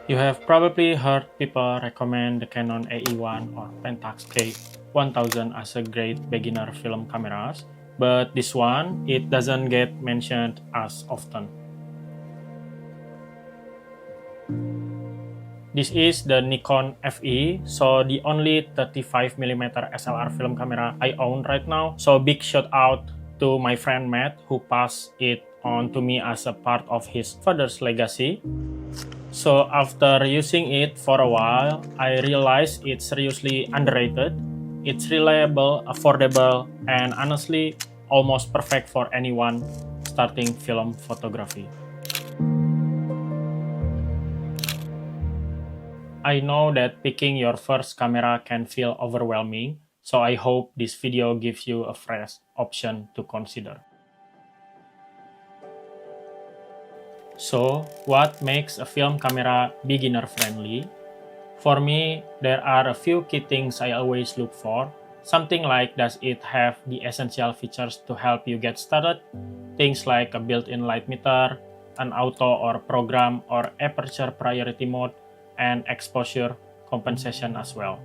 You have probably heard people recommend the Canon AE1 or Pentax K1000 as a great beginner film cameras, but this one, it doesn't get mentioned as often. This is the Nikon FE, so the only 35mm SLR film camera I own right now. So big shout out to my friend Matt who passed it on to me as a part of his father's legacy. So after using it for a while, I realized it's seriously underrated. It's reliable, affordable, and honestly almost perfect for anyone starting film photography. I know that picking your first camera can feel overwhelming, so I hope this video gives you a fresh option to consider. So, what makes a film camera beginner friendly? For me, there are a few key things I always look for. Something like, does it have the essential features to help you get started? Things like a built-in light meter, an auto or program or aperture priority mode, and exposure compensation as well.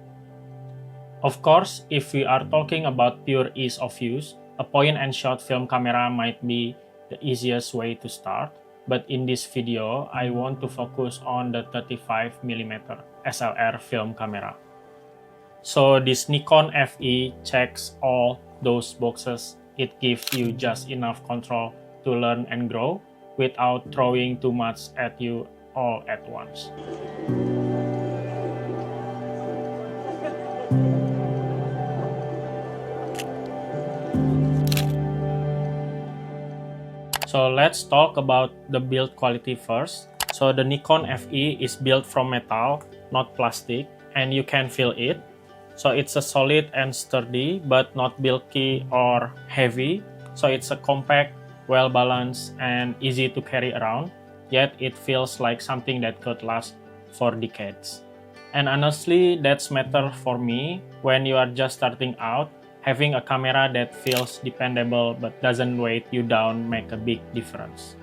Of course, if we are talking about pure ease of use, a point-and-shoot film camera might be the easiest way to start. But in this video, I want to focus on the 35mm SLR film camera. So this Nikon FE checks all those boxes. It gives you just enough control to learn and grow without throwing too much at you all at once. So let's talk about the build quality first. So the Nikon FE is built from metal, not plastic, and you can feel it. So it's a solid and sturdy, but not bulky or heavy. So it's a compact, well-balanced, and easy to carry around, yet it feels like something that could last for decades. And honestly, that's matter for me when you are just starting out. Having a camera that feels dependable but doesn't weigh you down make a big difference.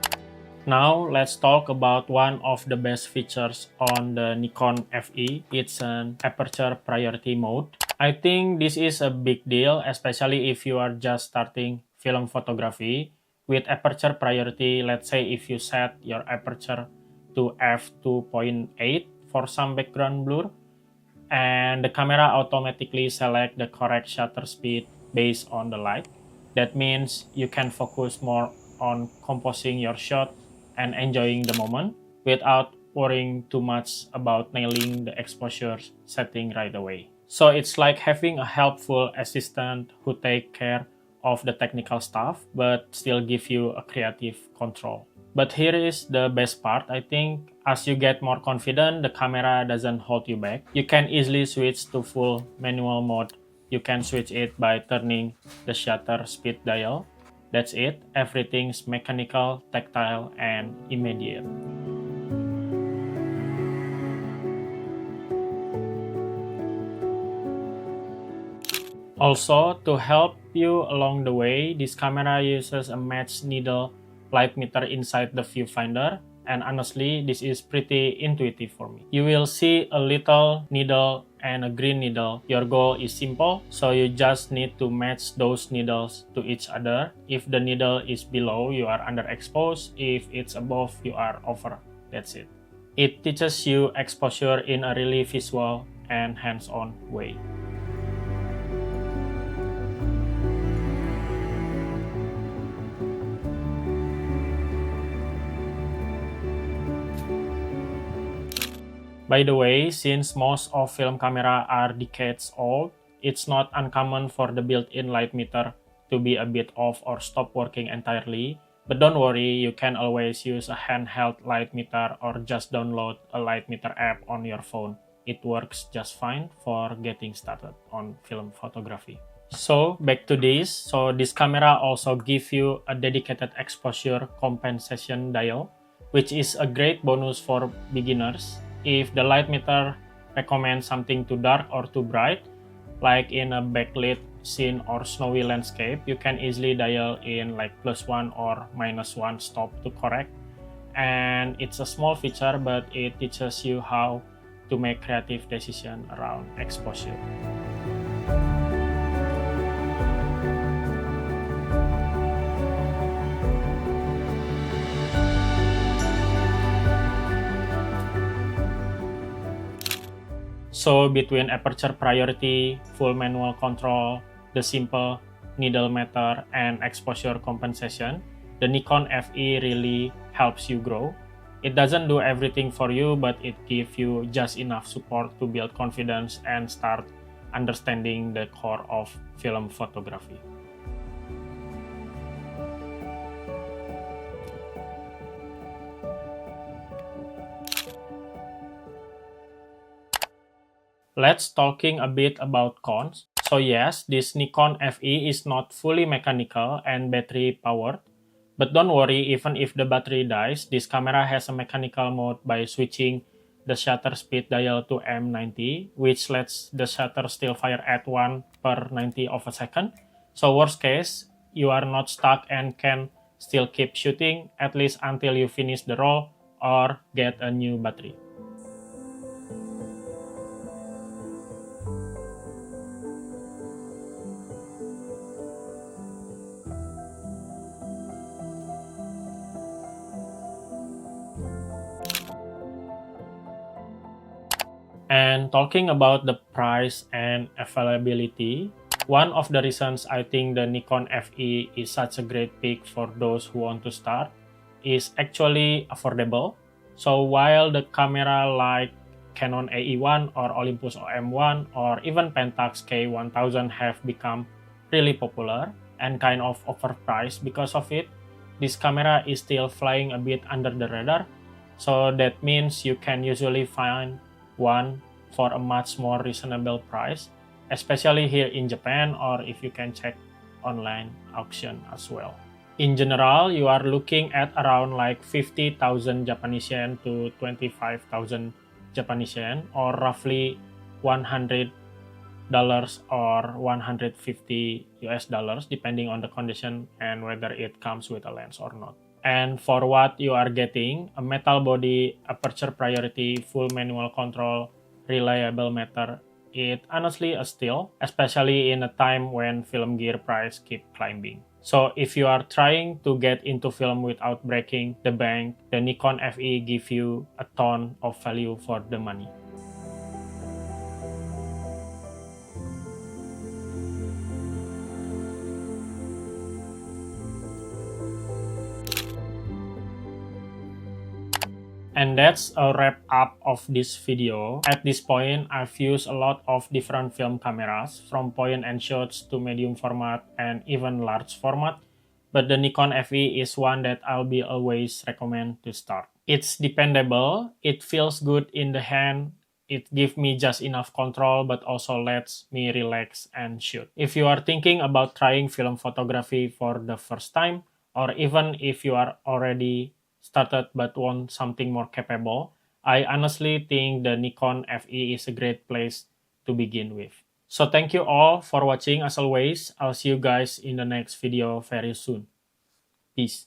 Now, let's talk about one of the best features on the Nikon FE. It's an aperture priority mode. I think this is a big deal, especially if you are just starting film photography. With aperture priority, let's say if you set your aperture to f2.8 for some background blur, and the camera automatically select the correct shutter speed based on the light. That means you can focus more on composing your shot and enjoying the moment without worrying too much about nailing the exposure setting right away. So it's like having a helpful assistant who take care of the technical stuff but still give you a creative control. But here is the best part, I think. As you get more confident, the camera doesn't hold you back. You can easily switch to full manual mode. You can switch it by turning the shutter speed dial. That's it. Everything's mechanical, tactile, and immediate. Also, to help you along the way, this camera uses a matched needle light meter inside the viewfinder, and honestly, this is pretty intuitive for me. You will see a little needle and a green needle. Your goal is simple, so you just need to match those needles to each other. If the needle is below, you are underexposed. If it's above, you are over. That's it. It teaches you exposure in a really visual and hands-on way. By the way, since most of film camera are decades old, it's not uncommon for the built-in light meter to be a bit off or stop working entirely. But don't worry, you can always use a handheld light meter or just download a light meter app on your phone. It works just fine for getting started on film photography. So back to this. So this camera also gives you a dedicated exposure compensation dial, which is a great bonus for beginners. If the light meter recommends something too dark or too bright, like in a backlit scene or snowy landscape, you can easily dial in like +1 or -1 stop to correct. And it's a small feature, but it teaches you how to make creative decisions around exposure. So between aperture priority, full manual control, the simple needle meter, and exposure compensation, the Nikon FE really helps you grow. It doesn't do everything for you, but it gives you just enough support to build confidence and start understanding the core of film photography. Let's talking a bit about cons. So yes, this Nikon FE is not fully mechanical and battery powered, but don't worry, even if the battery dies, this camera has a mechanical mode by switching the shutter speed dial to M90, which lets the shutter still fire at 1 per 90 of a second. So worst case, you are not stuck and can still keep shooting, at least until you finish the roll or get a new battery. And talking about the price and availability, one of the reasons I think the Nikon FE is such a great pick for those who want to start is actually affordable. So while the camera like Canon AE1 or Olympus OM1 or even Pentax K1000 have become really popular and kind of overpriced because of it, this camera is still flying a bit under the radar. So that means you can usually find one for a much more reasonable price, especially here in Japan, or if you can check online auction as well. In general, you are looking at around like 50,000 Japanese yen to 25,000 Japanese yen, or roughly $100 or 150 US dollars, depending on the condition and whether it comes with a lens or not. And for what you are getting, a metal body, aperture priority, full manual control, reliable meter, it honestly a steal, especially in a time when film gear price keep climbing. So if you are trying to get into film without breaking the bank, the Nikon FE give you a ton of value for the money. And that's a wrap up of this video. At this point, I've used a lot of different film cameras, from point and shots to medium format and even large format, but the Nikon FE is one that I'll be always recommend to start. It's dependable, it feels good in the hand, it gives me just enough control but also lets me relax and shoot. If you are thinking about trying film photography for the first time, or even if you are already started but want something more capable, I honestly think the Nikon FE is a great place to begin with. So thank you all for watching as always. I'll see you guys in the next video very soon. Peace.